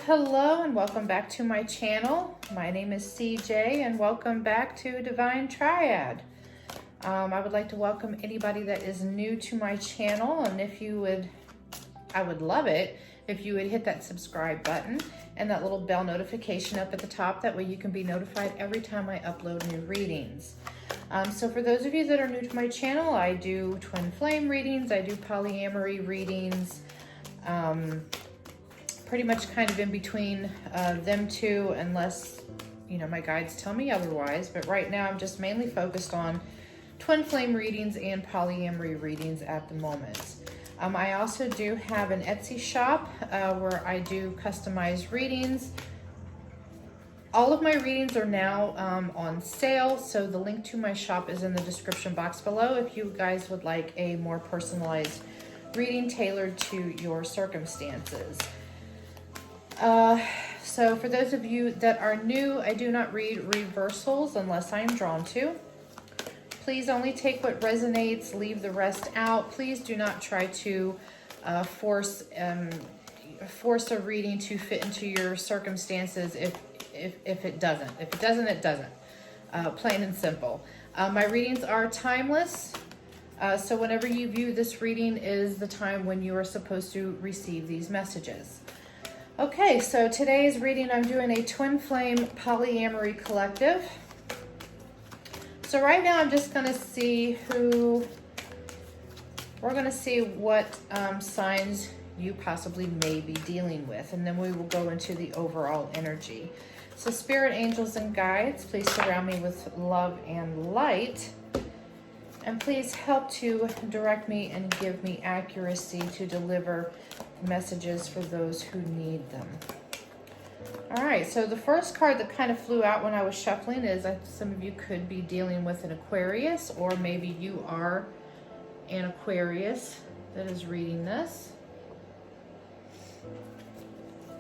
hello, and welcome back to my channel. My name is CJ, and welcome back to Divine Triad. I would like to welcome anybody that is new to my channel, and if you would, I would love it if you would hit that subscribe button and that little bell notification up at the top. That way you can be notified every time I upload new readings. So for those of you that are new to my channel, I do twin flame readings, I do polyamory readings, pretty much kind of in between them two, unless, you know, my guides tell me otherwise. But right now I'm just mainly focused on twin flame readings and polyamory readings at the moment. I also do have an Etsy shop where I do customized readings. All of my readings are now on sale, so the link to my shop is in the description box below if you guys would like a more personalized reading tailored to your circumstances. So for those of you that are new, I do not read reversals unless I am drawn to. Please only take what resonates, leave the rest out. Please do not try to force a reading to fit into your circumstances if it doesn't. If it doesn't, it doesn't. Plain and simple. My readings are timeless. So whenever you view this reading is the time when you are supposed to receive these messages. Okay, so today's reading, I'm doing a twin flame polyamory collective. So right now I'm just gonna see we're gonna see what signs you possibly may be dealing with, and then we will go into the overall energy. So spirit, angels, and guides, please surround me with love and light. And please help to direct me and give me accuracy to deliver messages for those who need them. All right, so the first card that kind of flew out when I was shuffling is some of you could be dealing with an Aquarius, or maybe you are an Aquarius that is reading this.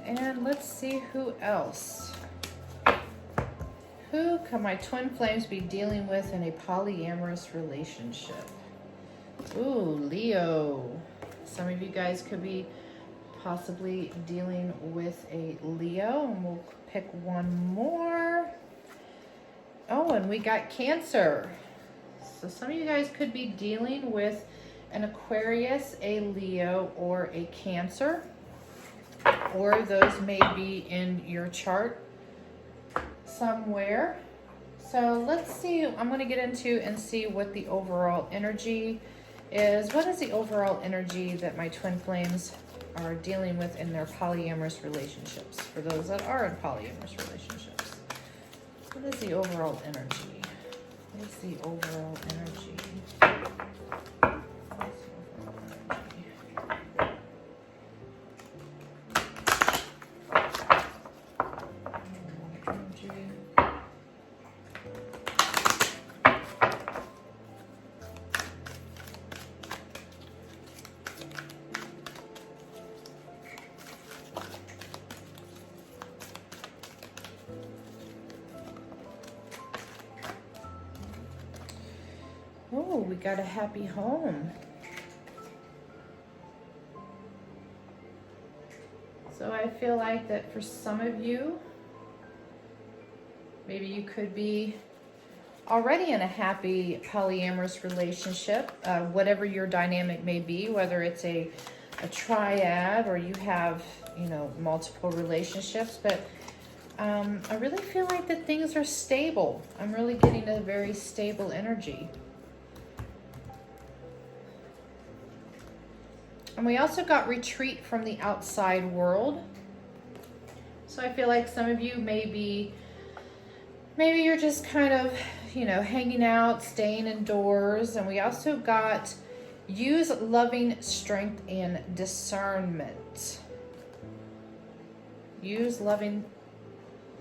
And let's see who else. Who can my twin flames be dealing with in a polyamorous relationship? Ooh, Leo. Some of you guys could be possibly dealing with a Leo, and we'll pick one more. Oh, and we got Cancer. So some of you guys could be dealing with an Aquarius, a Leo, or a Cancer, or those may be in your chart somewhere. So let's see, I'm going to get into and see what the overall energy is. What is the overall energy that my twin flames are dealing with in their polyamorous relationships? For those that are in polyamorous relationships, what is the overall energy? What is the overall energy? Oh, we got a happy home. So I feel like that for some of you, maybe you could be already in a happy polyamorous relationship, whatever your dynamic may be, whether it's a triad or you have, you know, multiple relationships. But I really feel like that things are stable. I'm really getting a very stable energy. And we also got retreat from the outside world. So I feel like some of you maybe you're just kind of, you know, hanging out, staying indoors. And we also got use loving strength and discernment. Use loving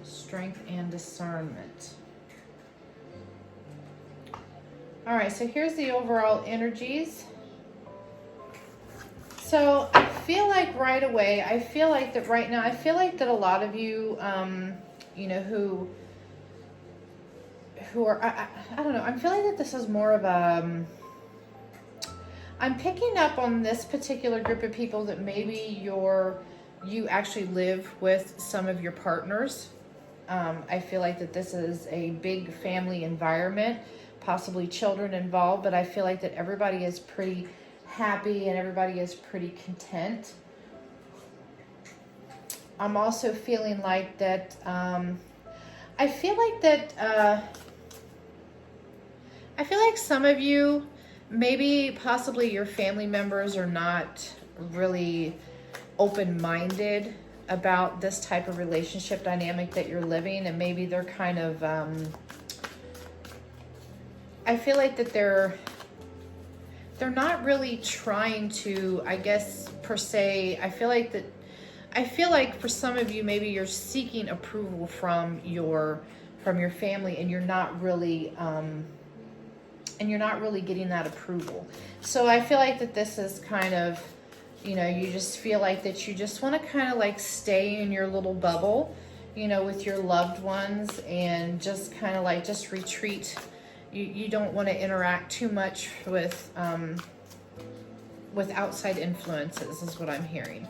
strength and discernment. All right, so here's the overall energies. So I feel like right away, I feel like that right now, I feel like that a lot of you, you know, who are, I don't know, I'm feeling that this is more of a, I'm picking up on this particular group of people that maybe you're you actually live with some of your partners. I feel like that this is a big family environment, possibly children involved, but I feel like that everybody is pretty happy and everybody is pretty content. I'm also feeling like that, I feel like some of you, maybe possibly your family members are not really open-minded about this type of relationship dynamic that you're living, and maybe they're kind of, I feel like that they're not really trying to, I guess, per se. I feel like for some of you, maybe you're seeking approval from your family, and you're not really getting that approval. So I feel like that this is kind of, you just feel like that you just want to kind of like stay in your little bubble, with your loved ones, and just kind of like just retreat. You don't want to interact too much with outside influences, is what I'm hearing.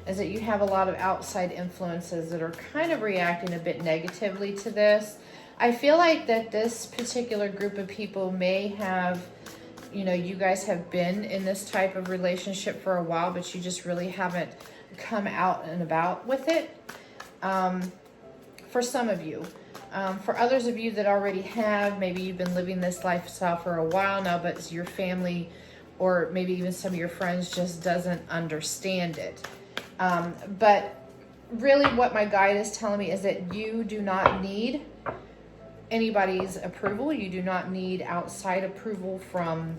Is that you have a lot of outside influences that are kind of reacting a bit negatively to this. I feel like that this particular group of people may have, you guys have been in this type of relationship for a while, but you just really haven't come out and about with it. For some of you. For others of you that already have, maybe you've been living this lifestyle for a while now, but your family or maybe even some of your friends just doesn't understand it. But really what my guide is telling me is that you do not need anybody's approval. You do not need outside approval from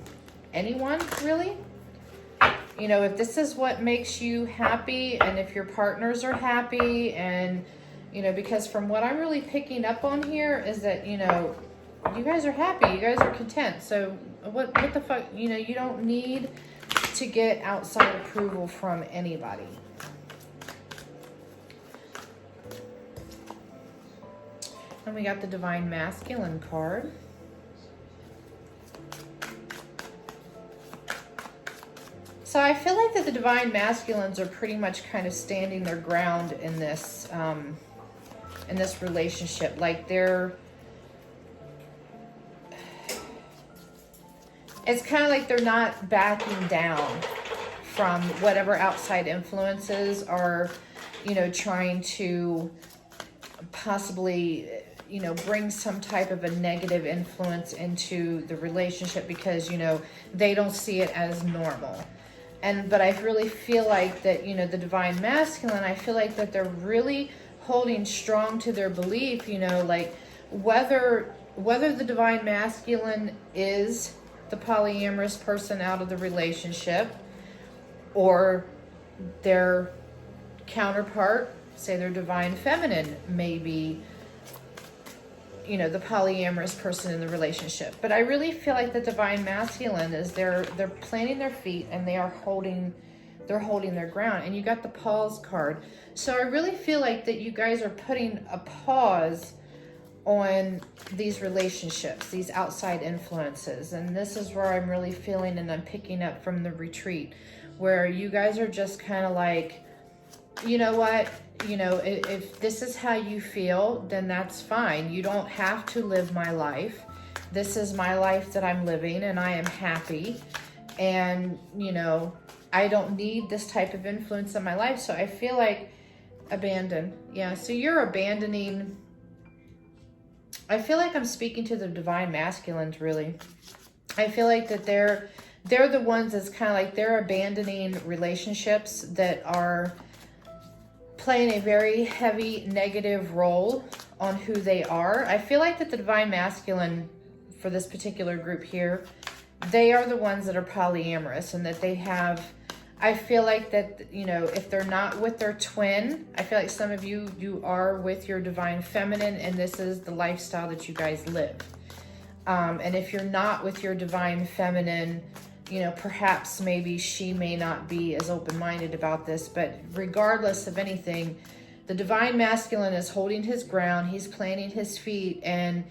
anyone, really. If this is what makes you happy, and if your partners are happy, and, because from what I'm really picking up on here is that, you guys are happy, you guys are content. So what the fuck, you don't need to get outside approval from anybody. And we got the Divine Masculine card. So I feel like that the Divine Masculines are pretty much kind of standing their ground in this relationship. Like it's kind of like they're not backing down from whatever outside influences are, trying to possibly, bring some type of a negative influence into the relationship, because, they don't see it as normal. But I really feel like that, the Divine Masculine, I feel like that they're really holding strong to their belief, like whether the Divine Masculine is the polyamorous person out of the relationship, or their counterpart, say their Divine Feminine, may be, the polyamorous person in the relationship. But I really feel like the Divine Masculine is they're planting their feet, and they're holding their ground. And you got the pause card. So I really feel like that you guys are putting a pause on these relationships, these outside influences. And this is where I'm really feeling, and I'm picking up from the retreat, where you guys are just kind of like, you know what, if this is how you feel, then that's fine. You don't have to live my life. This is my life that I'm living, and I am happy. And, I don't need this type of influence in my life. So I feel like abandon. Yeah, so you're abandoning. I feel like I'm speaking to the Divine Masculines, really. I feel like that they're the ones that's kind of like they're abandoning relationships that are playing a very heavy negative role on who they are. I feel like that the Divine Masculine, for this particular group here, they are the ones that are polyamorous, and that they have, I feel like that, if they're not with their twin, I feel like some of you are with your Divine Feminine, and this is the lifestyle that you guys live. And if you're not with your Divine Feminine, perhaps maybe she may not be as open-minded about this, but regardless of anything, the Divine Masculine is holding his ground. He's planting his feet, and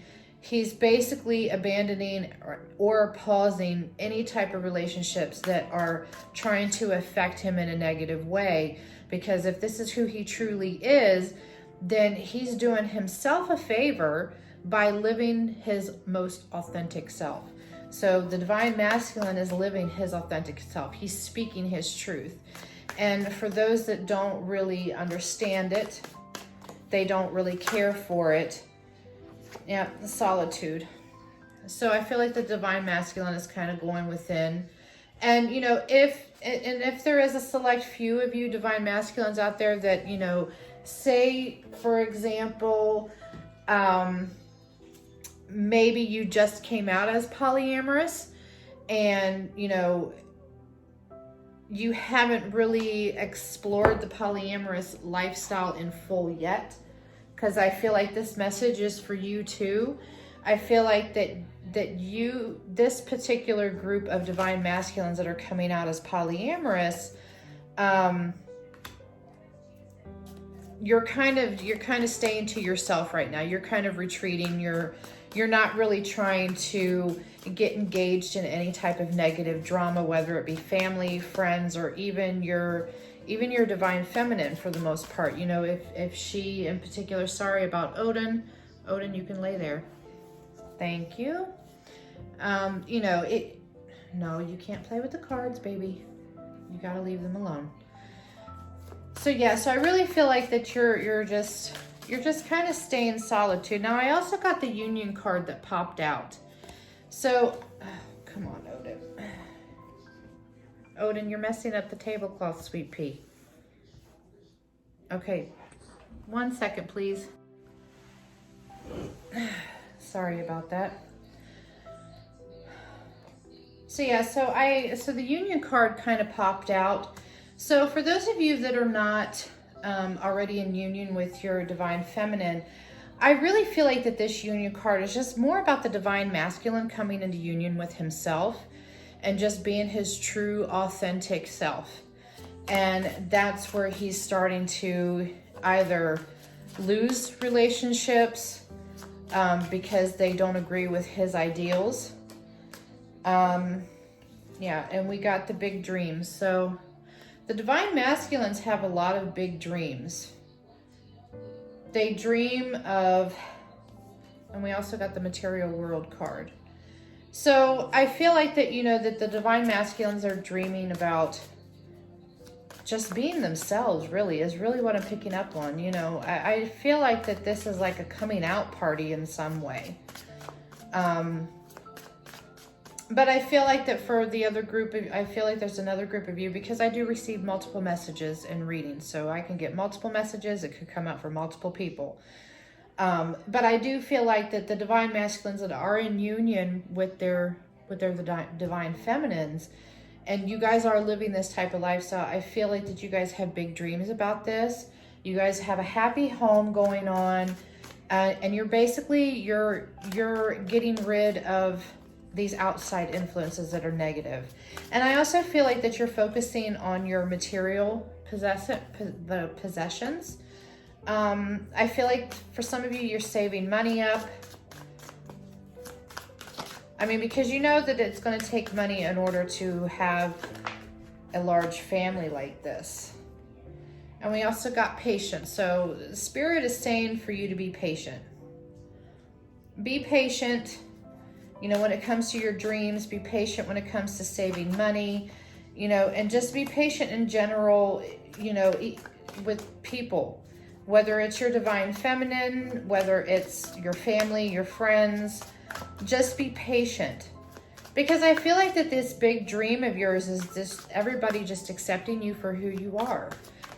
he's basically abandoning or pausing any type of relationships that are trying to affect him in a negative way. Because if this is who he truly is, then he's doing himself a favor by living his most authentic self. So the Divine Masculine is living his authentic self. He's speaking his truth. And for those that don't really understand it, they don't really care for it. Yeah, the solitude. So I feel like the Divine Masculine is kind of going within. And, you know, if there is a select few of you Divine Masculines out there that, you know, say, for example, maybe you just came out as polyamorous and, you know, you haven't really explored the polyamorous lifestyle in full yet, because I feel like this message is for you too. I feel like this particular group of Divine Masculines that are coming out as polyamorous, you're kind of staying to yourself right now. You're kind of retreating. You're not really trying to get engaged in any type of negative drama, whether it be family, friends, or even your Divine Feminine for the most part. You know, if she in particular, sorry about Odin. Odin, you can lay there. Thank you. You know, no, you can't play with the cards, baby. You gotta leave them alone. So yeah, so I really feel like that you're just kind of staying solitude. Now I also got the Union card that popped out. So, come on, Odin. Odin, you're messing up the tablecloth, sweet pea. Okay, 1 second, please. Sorry about that. So yeah, so the Union card kind of popped out. So for those of you that are not already in union with your Divine Feminine, I really feel like that this Union card is just more about the Divine Masculine coming into union with himself and just being his true, authentic self. And that's where he's starting to either lose relationships because they don't agree with his ideals. Yeah, and we got the big dreams. So the Divine Masculines have a lot of big dreams. They dream of, and we also got the Material World card. So I feel like that, you know, that the Divine Masculines are dreaming about just being themselves, really, is really what I'm picking up on. You know, I feel like that this is like a coming out party in some way. But I feel like that for the other group, I feel like there's another group of you, because I do receive multiple messages and readings. So I can get multiple messages. It could come out for multiple people. But I do feel like that the Divine Masculines that are in union with their Divine Feminines, and you guys are living this type of lifestyle, I feel like that you guys have big dreams about this. You guys have a happy home going on, and you're basically, you're getting rid of these outside influences that are negative. And I also feel like that you're focusing on your material possessions. I feel like for some of you, you're saving money up. I mean, because you know that it's going to take money in order to have a large family like this. And we also got patience. So Spirit is saying for you to be patient. Be patient. You know, when it comes to your dreams, be patient when it comes to saving money, you know, and just be patient in general, you know, with people, whether it's your Divine Feminine, whether it's your family, your friends, just be patient. Because I feel like that this big dream of yours is just everybody just accepting you for who you are,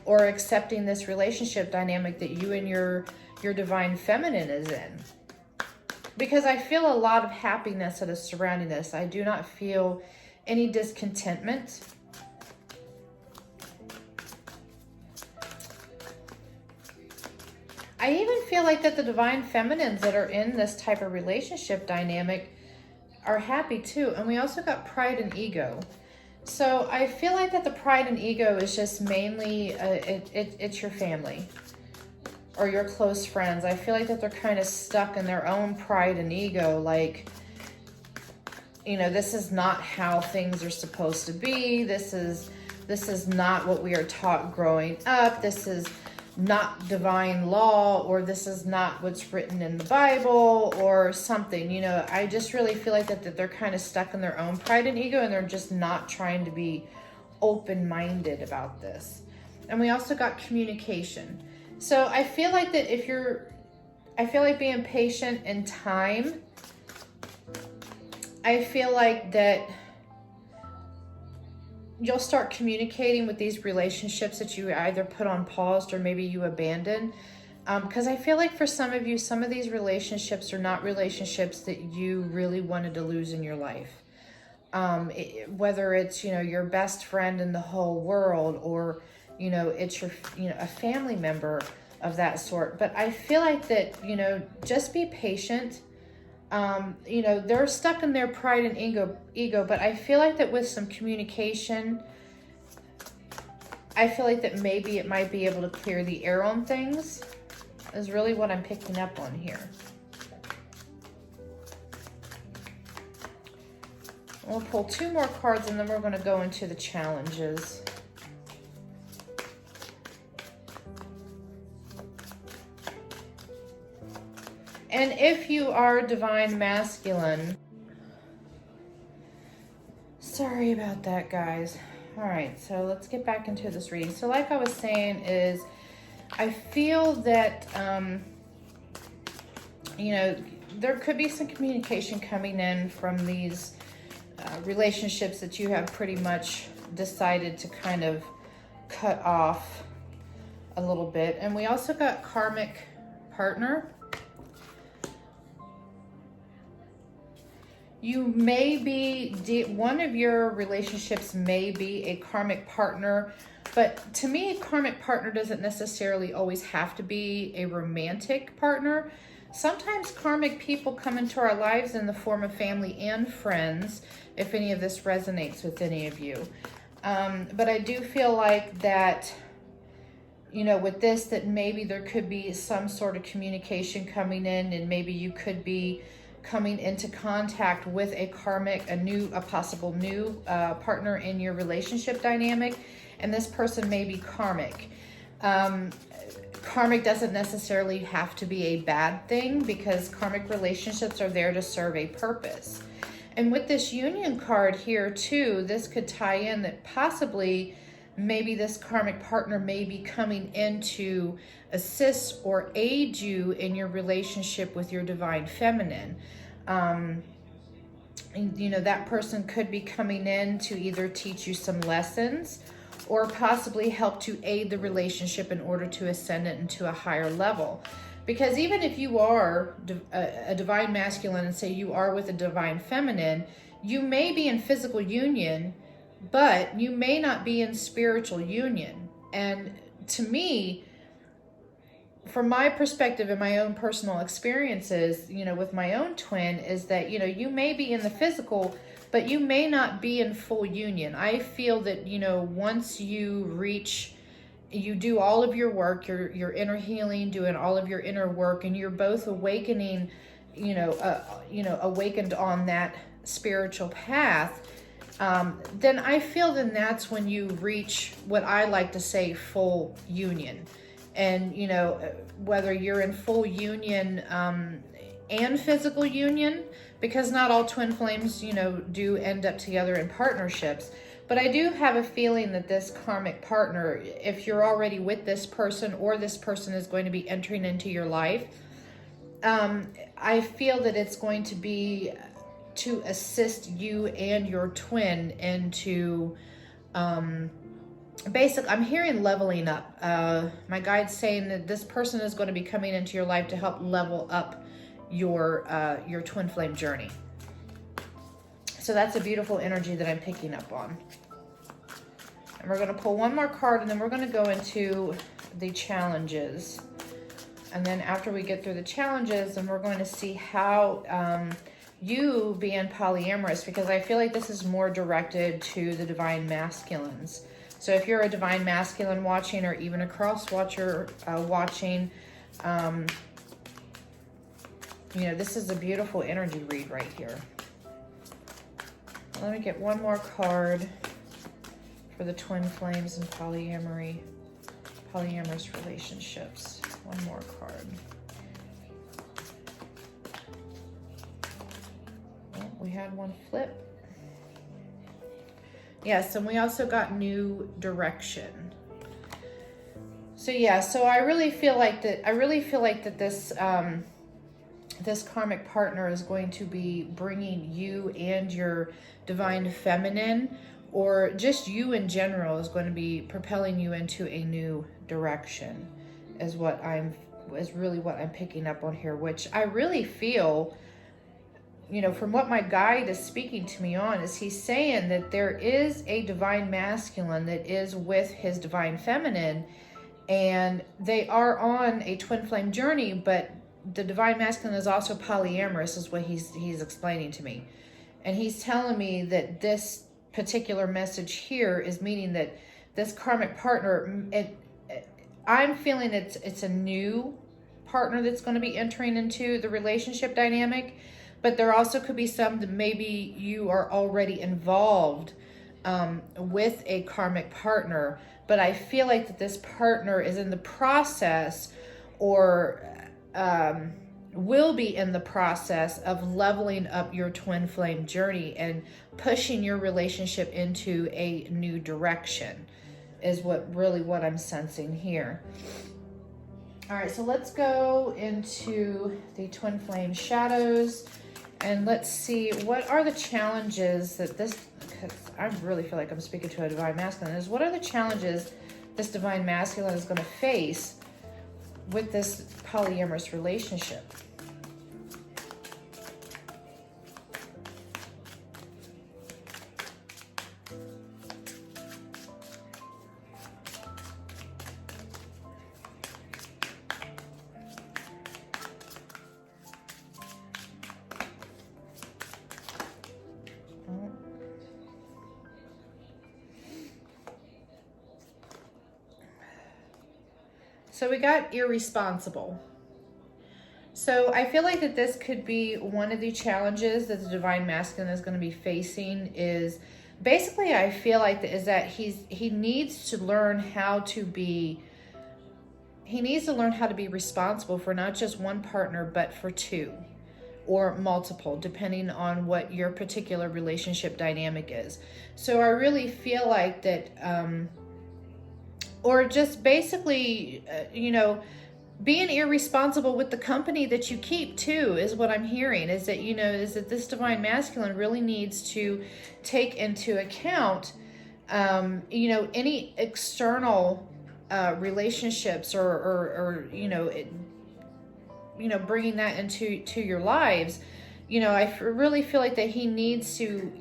or accepting this relationship dynamic that you and your Divine Feminine is in. Because I feel a lot of happiness that is surrounding this. I do not feel any discontentment. I even feel like that the Divine Feminines that are in this type of relationship dynamic are happy too. And we also got pride and ego. So I feel like that the pride and ego is just mainly, it's your family. or your close friends, I feel like that they're kind of stuck in their own pride and ego. Like, you know, this is not how things are supposed to be. This is not what we are taught growing up. This is not divine law, or this is not what's written in the Bible or something. You know, I just really feel like that they're kind of stuck in their own pride and ego, and they're just not trying to be open-minded about this. And we also got communication. So I feel like that I feel like being patient in time. I feel like that you'll start communicating with these relationships that you either put on pause or maybe you abandon. Because I feel like for some of you, some of these relationships are not relationships that you really wanted to lose in your life. Whether it's, you know, your best friend in the whole world, or, you know, it's your, you know, a family member of that sort. But I feel like that, you know, just be patient. You know, they're stuck in their pride and ego, but I feel like that with some communication, I feel like that maybe it might be able to clear the air on things, is really what I'm picking up on here. We'll pull 2 more cards and then we're going to go into the challenges. And if you are divine masculine, sorry about that, guys. All right, so let's get back into this reading. So like I was saying is, I feel that, you know, there could be some communication coming in from these relationships that you have pretty much decided to kind of cut off a little bit. And we also got karmic partner. You may be, one of your relationships may be a karmic partner, but to me, a karmic partner doesn't necessarily always have to be a romantic partner. Sometimes karmic people come into our lives in the form of family and friends, if any of this resonates with any of you. But I do feel like that, you know, with this, that maybe there could be some sort of communication coming in, and maybe you could be coming into contact with a possible new partner in your relationship dynamic, and this person may be karmic. Karmic doesn't necessarily have to be a bad thing, because karmic relationships are there to serve a purpose. And with this union card here too, this could tie in that possibly maybe this karmic partner may be coming in to assist or aid you in your relationship with your divine feminine. You know, that person could be coming in to either teach you some lessons or possibly help to aid the relationship in order to ascend it into a higher level. Because even if you are a divine masculine and say you are with a divine feminine, you may be in physical union, but you may not be in spiritual union. And to me, from my perspective and my own personal experiences, you know, with my own twin, is that, you know, you may be in the physical, but you may not be in full union. I feel that, you know, once you do all of your work, your inner healing, doing all of your inner work, and you're both awakening, awakened on that spiritual path, then I feel then that's when you reach what I like to say full union. And, you know, whether you're in full union and physical union, because not all twin flames, you know, do end up together in partnerships. But I do have a feeling that this karmic partner, if you're already with this person or this person is going to be entering into your life, I feel that it's going to be to assist you and your twin into basically, I'm hearing leveling up. My guide's saying that this person is going to be coming into your life to help level up your twin flame journey. So that's a beautiful energy that I'm picking up on. And we're going to pull 1 more card, and then we're going to go into the challenges. And then after we get through the challenges, then we're going to see how you being polyamorous, because I feel like this is more directed to the divine masculines. So if you're a divine masculine watching, or even a cross watcher watching, You know, this is a beautiful energy read right here. Let me get one more card for the twin flames and polyamorous relationships. One more card. Oh, we had one flip. Yes, and we also got new direction. So yeah, so I really feel like that this this karmic partner is going to be bringing you and your divine feminine, or just you in general, is going to be propelling you into a new direction, is really what I'm picking up on here, which I really feel, you know, from what my guide is speaking to me on, is he's saying that there is a divine masculine that is with his divine feminine, and they are on a twin flame journey, but the divine masculine is also polyamorous, is what he's explaining to me. And he's telling me that this particular message here is meaning that this karmic partner, I'm feeling it's a new partner that's going to be entering into the relationship dynamic, but there also could be some that maybe you are already involved with a karmic partner, but I feel like that this partner is in the process, or will be in the process of leveling up your twin flame journey and pushing your relationship into a new direction, is what I'm sensing here. All right, so let's go into the twin flame shadows, and let's see what are the challenges that this, because I really feel like I'm speaking to a divine masculine, is what are the challenges this divine masculine is going to face with this polyamorous relationship. So we got irresponsible. So I feel like that this could be one of the challenges that the divine masculine is going to be facing, is basically, I feel like that he needs to learn how to be responsible for not just one partner, but for two or multiple, depending on what your particular relationship dynamic is. So I really feel like that, or just basically, being irresponsible with the company that you keep too, is what I'm hearing, is that this divine masculine really needs to take into account, any external relationships, or bringing that into your lives. I really feel like that he needs to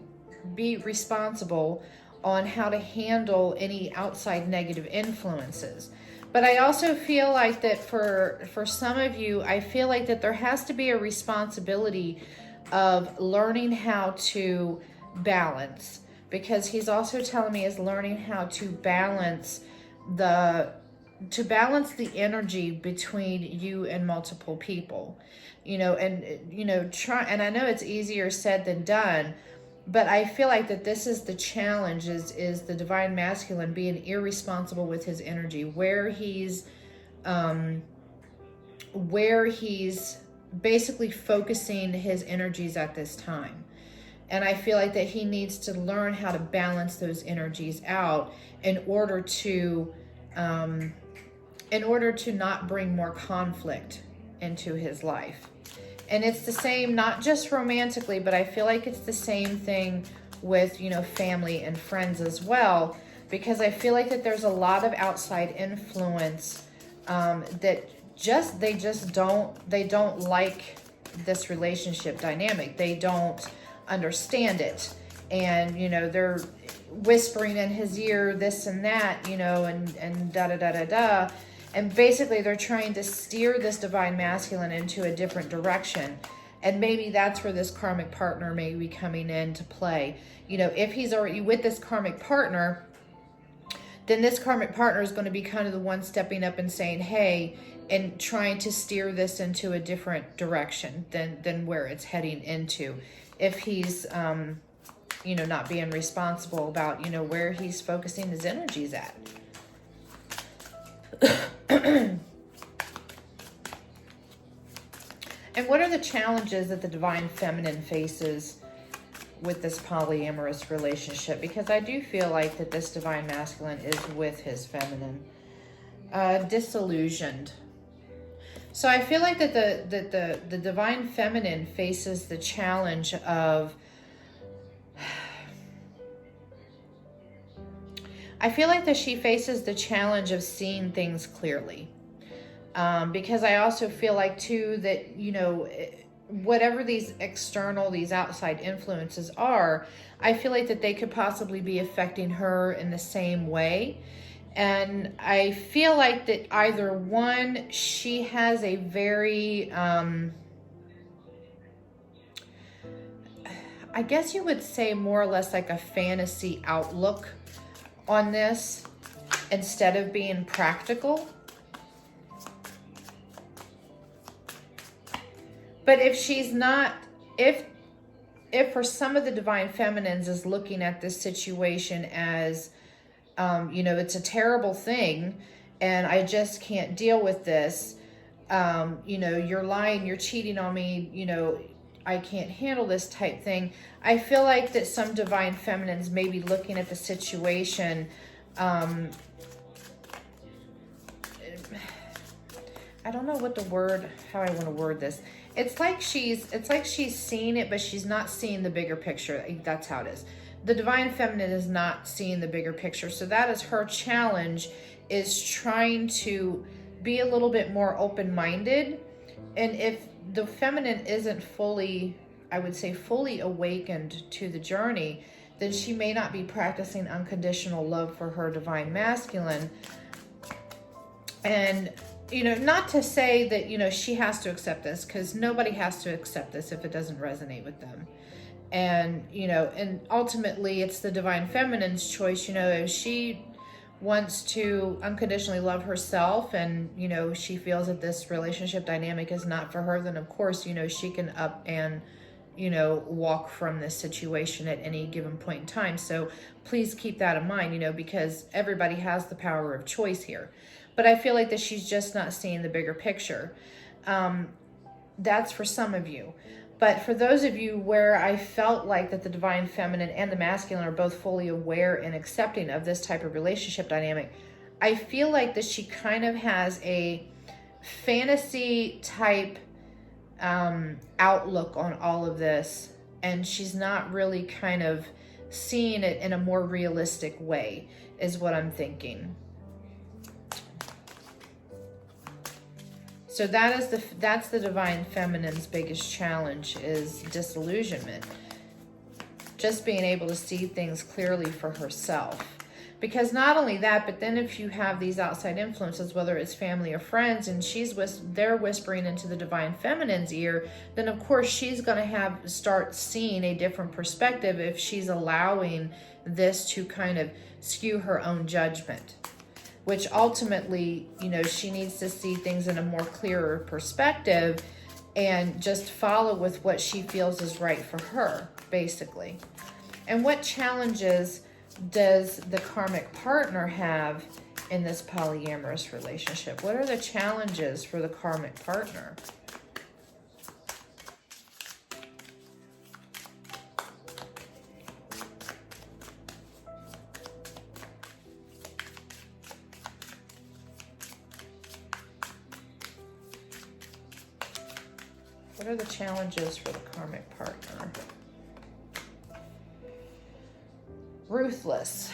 be responsible on how to handle any outside negative influences. But I also feel like that for some of you, I feel like that there has to be a responsibility of learning how to balance, because he's also telling me is learning how to balance the energy between you and multiple people, and I know it's easier said than done, but I feel like that this is the challenge, is the divine masculine being irresponsible with his energy, where he's basically focusing his energies at this time. And I feel like that he needs to learn how to balance those energies out in order to not bring more conflict into his life. And it's the same, not just romantically, but I feel like it's the same thing with, family and friends as well, because I feel like that there's a lot of outside influence that they don't like this relationship dynamic. They don't understand it. And, they're whispering in his ear this and that, and da-da-da-da-da. And basically they're trying to steer this divine masculine into a different direction. And maybe that's where this karmic partner may be coming into play. If he's already with this karmic partner, then this karmic partner is going to be kind of the one stepping up and saying, hey, and trying to steer this into a different direction than where it's heading into. If he's, not being responsible about, where he's focusing his energies at. And what are the challenges that the Divine Feminine faces with this polyamorous relationship? Because I do feel like that this Divine Masculine is with his feminine. Disillusioned. So I feel like that the Divine Feminine faces the challenge of, I feel like that she faces the challenge of seeing things clearly. Because I also feel like too that, whatever these outside influences are, I feel like that they could possibly be affecting her in the same way. And I feel like that either one, she has a very, I guess you would say more or less like a fantasy outlook on this instead of being practical. But if she's not, if for some of the Divine Feminines is looking at this situation as, it's a terrible thing and I just can't deal with this, you're lying, you're cheating on me, I can't handle this type thing. I feel like that some Divine Feminines may be looking at the situation, I don't know how I want to word this. It's like she's seeing it, but she's not seeing the bigger picture. That's how it is. The Divine Feminine is not seeing the bigger picture. So that is her challenge, is trying to be a little bit more open-minded. And if the feminine isn't fully, I would say, fully awakened to the journey, then she may not be practicing unconditional love for her Divine Masculine. And not to say that, she has to accept this, because nobody has to accept this if it doesn't resonate with them. And, and ultimately it's the Divine Feminine's choice, if she wants to unconditionally love herself and, she feels that this relationship dynamic is not for her, then of course, she can up and, walk from this situation at any given point in time. So please keep that in mind, because everybody has the power of choice here. But I feel like that she's just not seeing the bigger picture. That's for some of you. But for those of you where I felt like that the Divine Feminine and the Masculine are both fully aware and accepting of this type of relationship dynamic, I feel like that she kind of has a fantasy type outlook on all of this. And she's not really kind of seeing it in a more realistic way, is what I'm thinking. So that's the Divine Feminine's biggest challenge, is disillusionment. Just being able to see things clearly for herself. Because not only that, but then if you have these outside influences, whether it's family or friends, and they're whispering into the Divine Feminine's ear, then of course she's going to start seeing a different perspective if she's allowing this to kind of skew her own judgment. Which ultimately, she needs to see things in a more clearer perspective and just follow with what she feels is right for her, basically. And what challenges does the karmic partner have in this polyamorous relationship? What are the challenges for the karmic partner? What are the challenges for the karmic partner? Ruthless.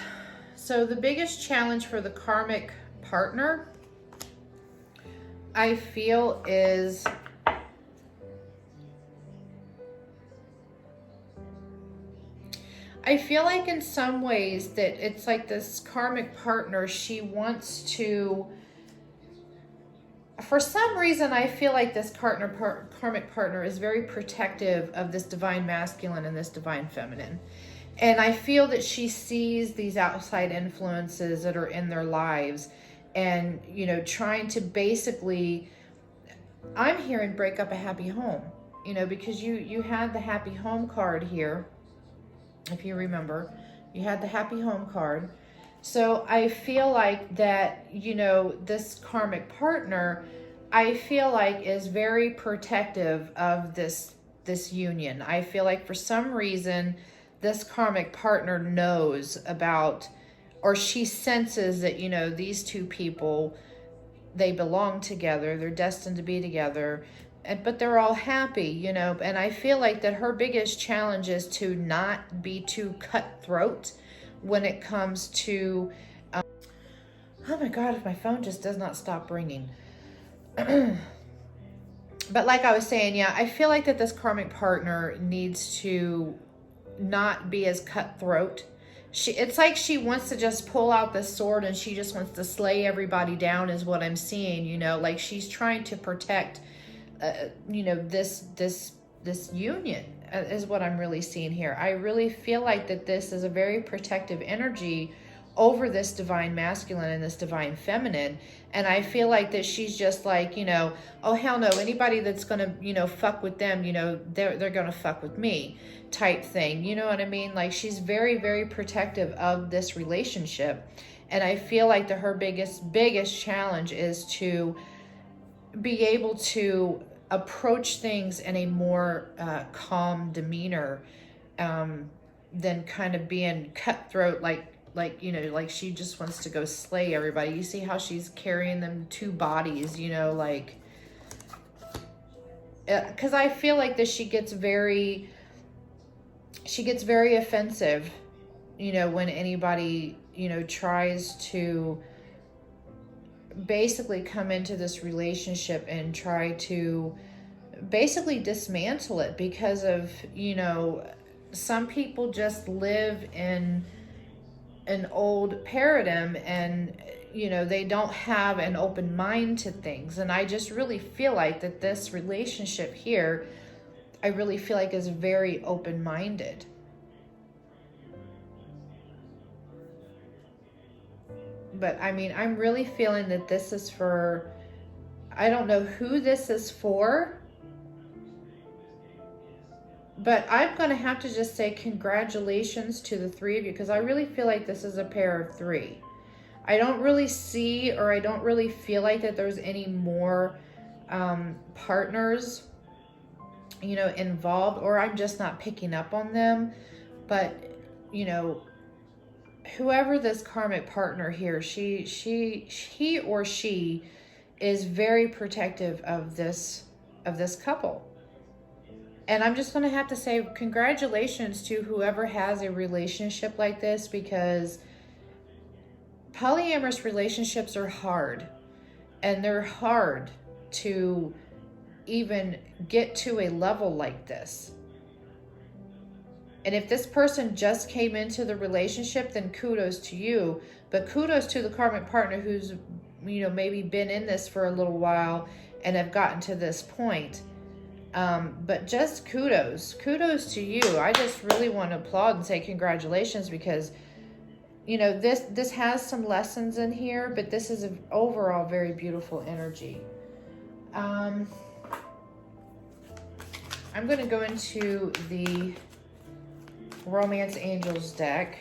So the biggest challenge for the karmic partner, I feel, is I feel like in some ways that it's like this karmic partner, she wants to, for some reason, I feel like this karmic partner is very protective of this Divine Masculine and this Divine Feminine. And I feel that she sees these outside influences that are in their lives and, you know, trying to basically, I'm hearing break up a happy home, you know, because you had the happy home card here. If you remember, you had the happy home card. So I feel like that, you know, this karmic partner, I feel like is very protective of this union. I feel like for some reason this karmic partner knows about, or she senses that, you know, these two people, they belong together, they're destined to be together, but they're all happy, you know. And I feel like that her biggest challenge is to not be too cutthroat when it comes to oh my god, if my phone just does not stop ringing. But like I was saying, yeah, I feel like that this karmic partner needs to not be as cutthroat. It's like she wants to just pull out the sword and she just wants to slay everybody down, is what I'm seeing, you know. Like she's trying to protect you know, this union is what I'm really seeing here. I really feel like that this is a very protective energy over this divine masculine and this divine feminine. And I feel like that she's just like, you know, oh hell no, anybody that's gonna, you know, fuck with them, you know, they're gonna fuck with me type thing. You know what I mean? Like she's very, very protective of this relationship. And I feel like that her biggest challenge is to be able to approach things in a more calm demeanor than kind of being cutthroat, like, you know, like she just wants to go slay everybody. You see how she's carrying them two bodies, you know, like, because I feel like that she gets very offensive, you know, when anybody, you know, tries to basically come into this relationship and try to basically dismantle it, because of, you know, some people just live in an old paradigm and, you know, they don't have an open mind to things. And I just really feel like that this relationship here, I really feel like is very open-minded. But I mean, I'm really feeling that this is for, I don't know who this is for, but I'm going to have to just say congratulations to the three of you, because I really feel like this is a pair of three. I don't really see, or I don't really feel like that there's any more partners, you know, involved, or I'm just not picking up on them. But, you know, whoever this karmic partner here, he or she is very protective of this couple. And I'm just going to have to say congratulations to whoever has a relationship like this, because polyamorous relationships are hard, and they're hard to even get to a level like this. And if this person just came into the relationship, then kudos to you. But kudos to the karmic partner who's, you know, maybe been in this for a little while and have gotten to this point. But just kudos to you. I just really want to applaud and say congratulations, because, you know, this has some lessons in here, but this is an overall very beautiful energy. I'm going to go into the Romance Angels deck,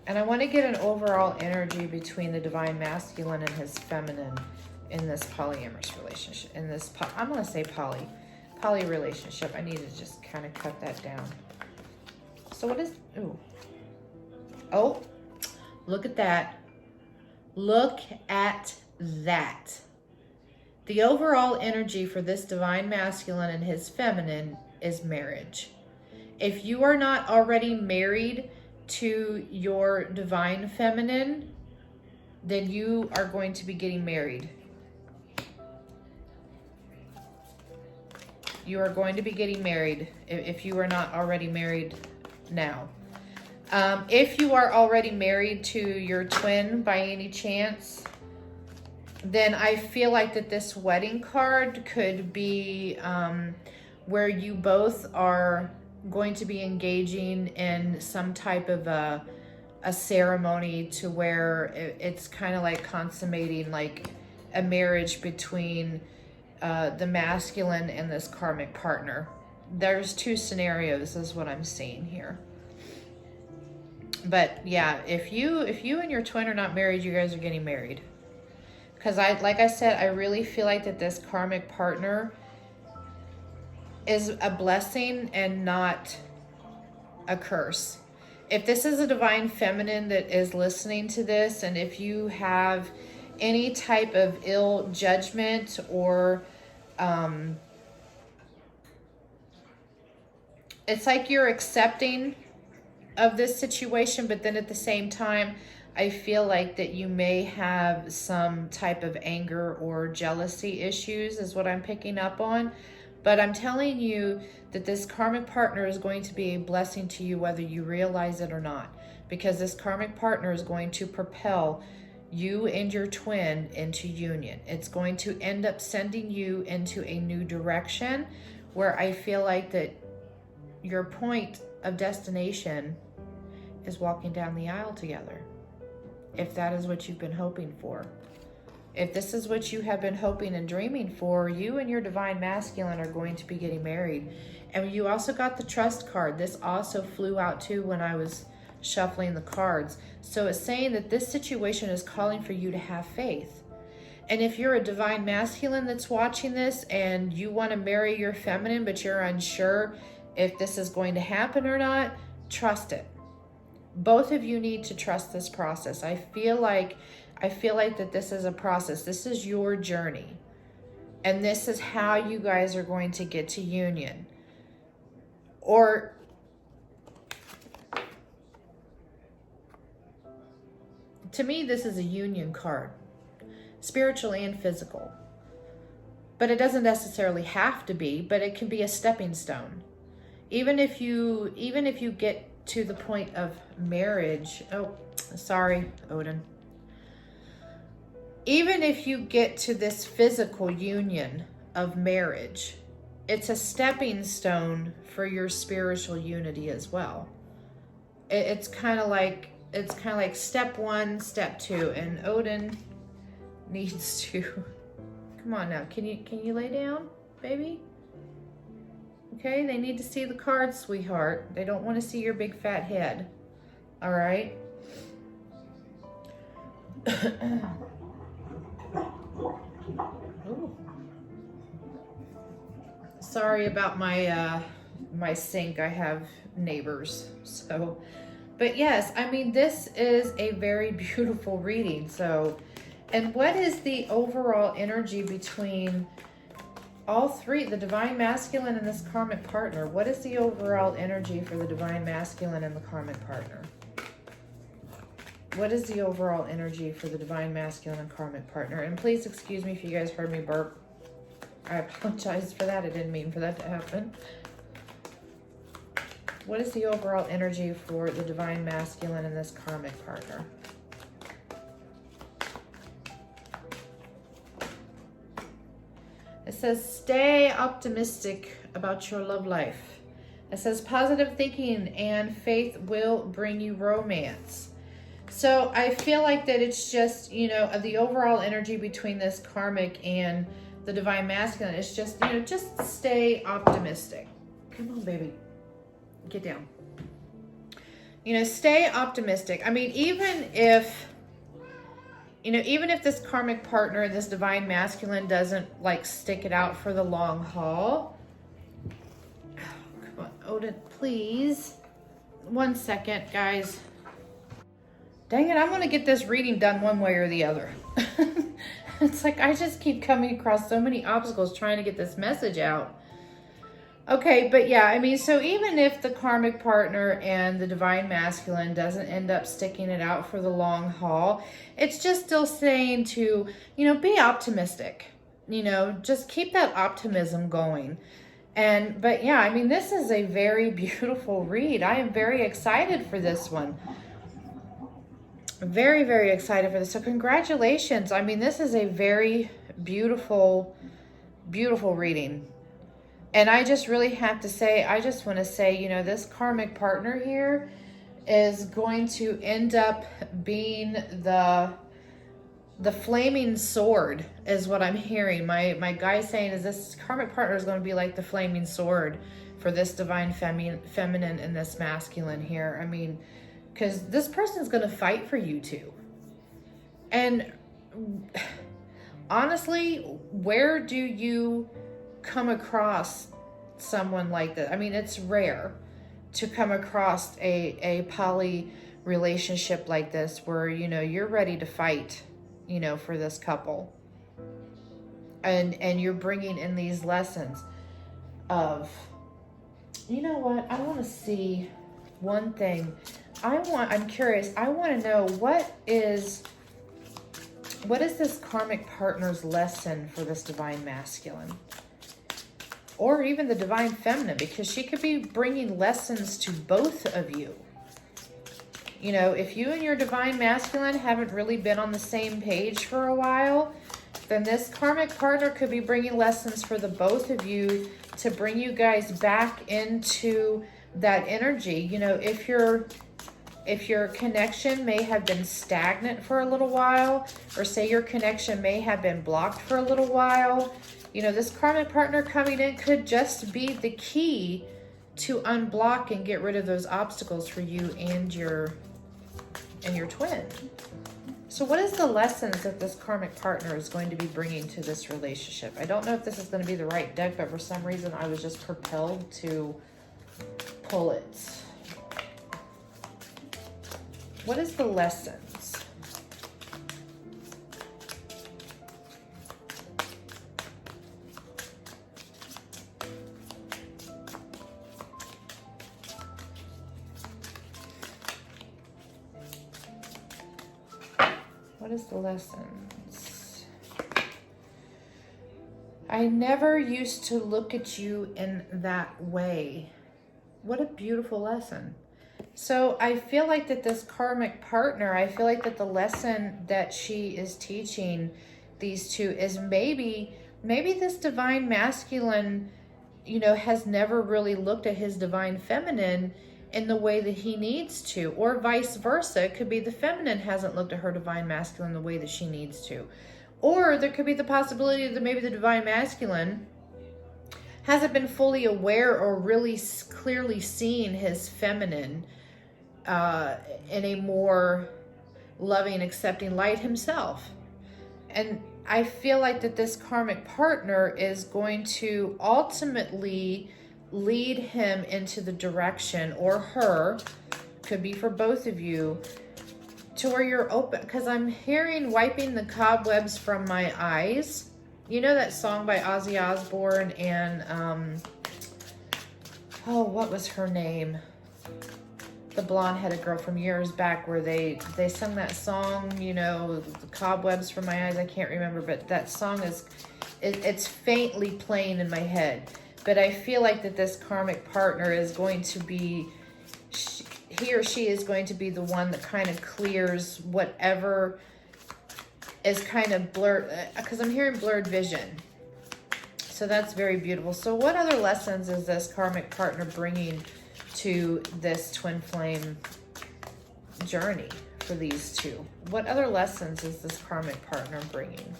and I want to get an overall energy between the divine masculine and his feminine in this polyamorous relationship, in this I'm going to say poly relationship. I need to just kind of cut that down. So what is, oh, look at that. Look at that. The overall energy for this divine masculine and his feminine is marriage. If you are not already married to your divine feminine, then you are going to be getting married. You are going to be getting married if you are not already married now. If you are already married to your twin by any chance, then I feel like that this wedding card could be where you both are going to be engaging in some type of a ceremony to where it's kind of like consummating like a marriage between the masculine and this karmic partner. There's two scenarios is what I'm seeing here. But yeah, if you and your twin are not married, you guys are getting married. Because like I said, I really feel like that this karmic partner is a blessing and not a curse. If this is a divine feminine that is listening to this, and if you have any type of ill judgment or it's like you're accepting of this situation, but then at the same time, I feel like that you may have some type of anger or jealousy issues is what I'm picking up on. But I'm telling you that this karmic partner is going to be a blessing to you whether you realize it or not. Because this karmic partner is going to propel you and your twin into union. It's going to end up sending you into a new direction where I feel like that your point of destination is walking down the aisle together. If that is what you've been hoping for. If this is what you have been hoping and dreaming for, you and your divine masculine are going to be getting married. And you also got the trust card. This also flew out too when I was shuffling the cards. So it's saying that this situation is calling for you to have faith. And if you're a divine masculine that's watching this and you want to marry your feminine, but you're unsure if this is going to happen or not, trust it. Both of you need to trust this process. I feel like that this is a process. This is your journey. And this is how you guys are going to get to union. Or to me, this is a union card, spiritual and physical. But it doesn't necessarily have to be, but it can be a stepping stone. Even if you get to the point of marriage, oh, sorry, Odin. Even if you get to this physical union of marriage, it's a stepping stone for your spiritual unity as well. It's kind of like step one, step two, and Odin needs to. Come on now, can you lay down, baby? Okay, they need to see the cards, sweetheart. They don't want to see your big fat head. All right. Sorry about my my sink. I have neighbors, so. But yes, I mean, this is a very beautiful reading. So, and what is the overall energy between all three, the divine masculine and this karmic partner? What is the overall energy for the divine masculine and the karmic partner? What is the overall energy for the divine masculine and karmic partner? And please excuse me if you guys heard me burp. I apologize for that. I didn't mean for that to happen. What is the overall energy for the divine masculine and this karmic partner? It says, stay optimistic about your love life. It says, positive thinking and faith will bring you romance. So I feel like that it's just, you know, the overall energy between this karmic and the divine masculine is just, you know, just stay optimistic. Come on, baby. Get down. You know, stay optimistic. I mean, even if this karmic partner, this divine masculine doesn't like stick it out for the long haul. Oh, come on, Odin, please. 1 second, guys. Dang it, I'm going to get this reading done one way or the other. It's like I just keep coming across so many obstacles trying to get this message out. Okay, but yeah, I mean, so even if the karmic partner and the divine masculine doesn't end up sticking it out for the long haul, it's just still saying to, you know, be optimistic. You know, just keep that optimism going. But yeah, I mean, this is a very beautiful read. I am very excited for this one. Very, very excited for this. So congratulations. I mean, this is a very beautiful, beautiful reading. And I just really have to say, I just want to say, you know, this karmic partner here is going to end up being the flaming sword is what I'm hearing. My guy saying is this karmic partner is going to be like the flaming sword for this divine feminine and this masculine here. I mean, because this person is going to fight for you too. And honestly, where do you come across someone like that? I mean, it's rare to come across a poly relationship like this where, you know, you're ready to fight, you know, for this couple. And you're bringing in these lessons of, you know what, I want to see one thing. I'm curious. I want to know what is this karmic partner's lesson for this divine masculine? Or even the divine feminine, because she could be bringing lessons to both of you. You know, if you and your divine masculine haven't really been on the same page for a while, then this karmic partner could be bringing lessons for the both of you to bring you guys back into that energy. You know, if your connection may have been stagnant for a little while, or say your connection may have been blocked for a little while, you know, this karmic partner coming in could just be the key to unblock and get rid of those obstacles for you and your twin. So what is the lessons that this karmic partner is going to be bringing to this relationship? I don't know if this is going to be the right deck, but for some reason I was just propelled to pull it. What is the lessons? What is the lessons? I never used to look at you in that way. What a beautiful lesson. So I feel like that this karmic partner, I feel like that the lesson that she is teaching these two is maybe this divine masculine, you know, has never really looked at his divine feminine in the way that he needs to, or vice versa. It could be the feminine hasn't looked at her divine masculine the way that she needs to. Or there could be the possibility that maybe the divine masculine hasn't been fully aware or really clearly seen his feminine in a more loving, accepting light himself. And I feel like that this karmic partner is going to ultimately lead him into the direction, or her, could be for both of you, to where you're open. Because I'm hearing wiping the cobwebs from my eyes. You know that song by Ozzy Osbourne and oh, what was her name? The blonde-headed girl from years back, where they sung that song, you know, the cobwebs from my eyes. I can't remember, but that song it's faintly playing in my head. But I feel like that this karmic partner is going to be, he or she is going to be the one that kind of clears whatever is kind of blurred, because I'm hearing blurred vision. So that's very beautiful. So what other lessons is this karmic partner bringing to this twin flame journey for these two? What other lessons is this karmic partner bringing?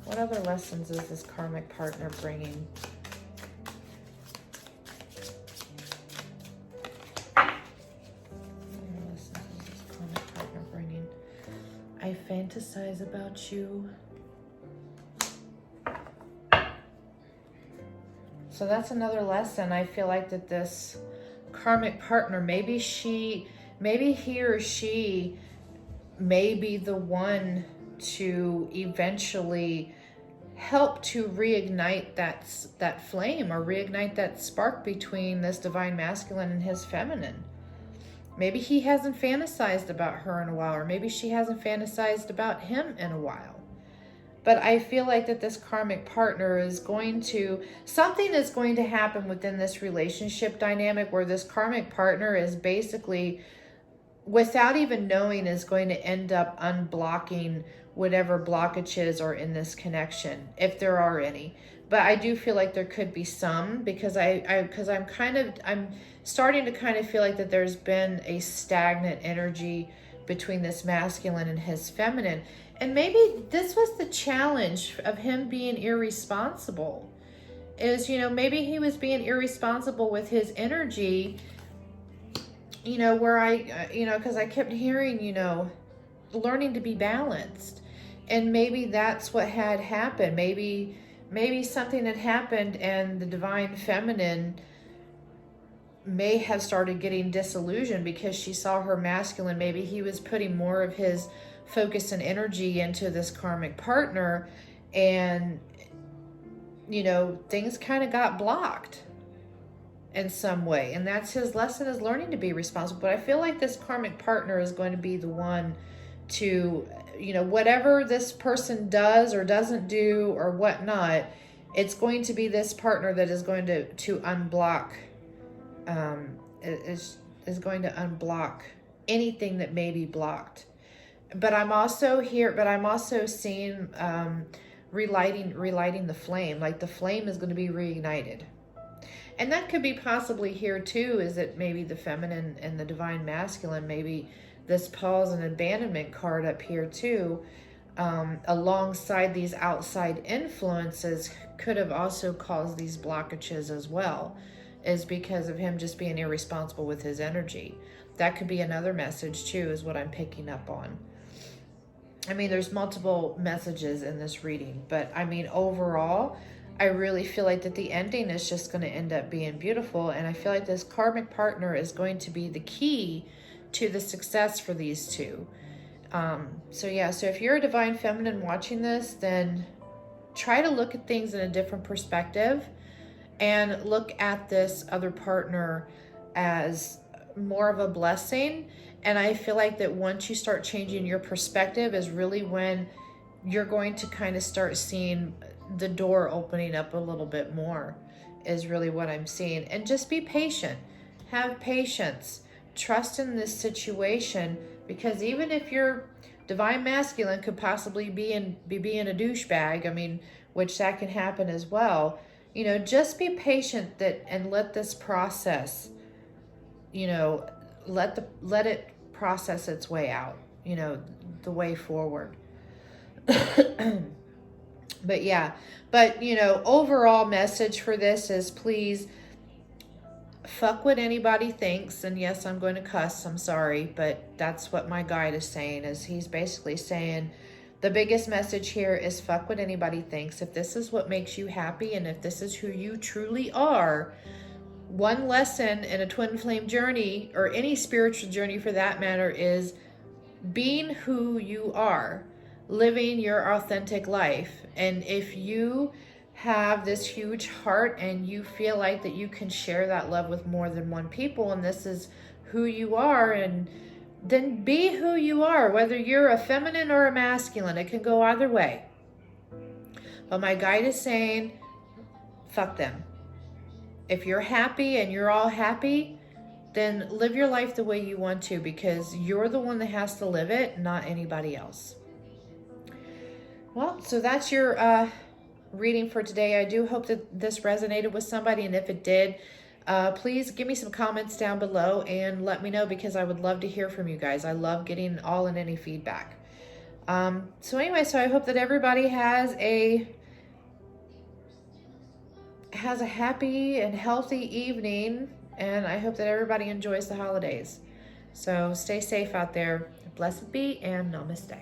What other lessons is this karmic partner bringing? I fantasize about you. So that's another lesson. I feel like that this karmic partner, maybe he or she may be the one to eventually help to reignite that flame, or reignite that spark between this divine masculine and his feminine. Maybe he hasn't fantasized about her in a while, or maybe she hasn't fantasized about him in a while. But I feel like that this karmic partner is something is going to happen within this relationship dynamic where this karmic partner is basically without even knowing, is going to end up unblocking whatever blockages are in this connection, if there are any. But I do feel like there could be some, because I'm starting to kind of feel like that there's been a stagnant energy between this masculine and his feminine. And maybe this was the challenge of him being irresponsible, is, you know, maybe he was being irresponsible with his energy, you know, where because I kept hearing, you know, learning to be balanced. And maybe that's what had happened. Maybe something had happened and the divine feminine may have started getting disillusioned because she saw her masculine. Maybe he was putting more of his focus and energy into this karmic partner, and, you know, things kind of got blocked in some way. And that's his lesson, is learning to be responsible. But I feel like this karmic partner is going to be the one to, you know, whatever this person does or doesn't do or whatnot, it's going to be this partner that is going to unblock, is going to unblock anything that may be blocked. But I'm also seeing relighting the flame. Like the flame is going to be reignited. And that could be possibly here too, is that maybe the feminine and the divine masculine, maybe this pause and abandonment card up here too, alongside these outside influences, could have also caused these blockages as well, is because of him just being irresponsible with his energy. That could be another message too, is what I'm picking up on. I mean, there's multiple messages in this reading, but I mean, overall, I really feel like that the ending is just going to end up being beautiful. And I feel like this karmic partner is going to be the key to the success for these two. So if you're a divine feminine watching this, then try to look at things in a different perspective and look at this other partner as more of a blessing. And I feel like that once you start changing your perspective is really when you're going to kind of start seeing the door opening up a little bit more, is really what I'm seeing. And just be patient. Have patience. Trust in this situation, because even if your divine masculine could possibly be being a douchebag, I mean, which that can happen as well, you know, just be patient and let this process, you know, let it process its way out, you know, the way forward. But you know, overall message for this is, please fuck what anybody thinks. And yes, I'm going to cuss, I'm sorry, but that's what my guide is saying, is he's basically saying the biggest message here is fuck what anybody thinks. If this is what makes you happy, and if this is who you truly are, one lesson in a twin flame journey, or any spiritual journey for that matter, is being who you are, living your authentic life. And if you have this huge heart and you feel like that you can share that love with more than one people, and this is who you are, and then be who you are, whether you're a feminine or a masculine. It can go either way. But my guide is saying, fuck them. If you're happy and you're all happy, then live your life the way you want to, because you're the one that has to live it, not anybody else. Well, so that's your reading for today. I do hope that this resonated with somebody, and if it did, please give me some comments down below and let me know, because I would love to hear from you guys. I love getting all and any feedback. So I hope that everybody has a happy and healthy evening, and I hope that everybody enjoys the holidays. So stay safe out there. Blessed be, and namaste.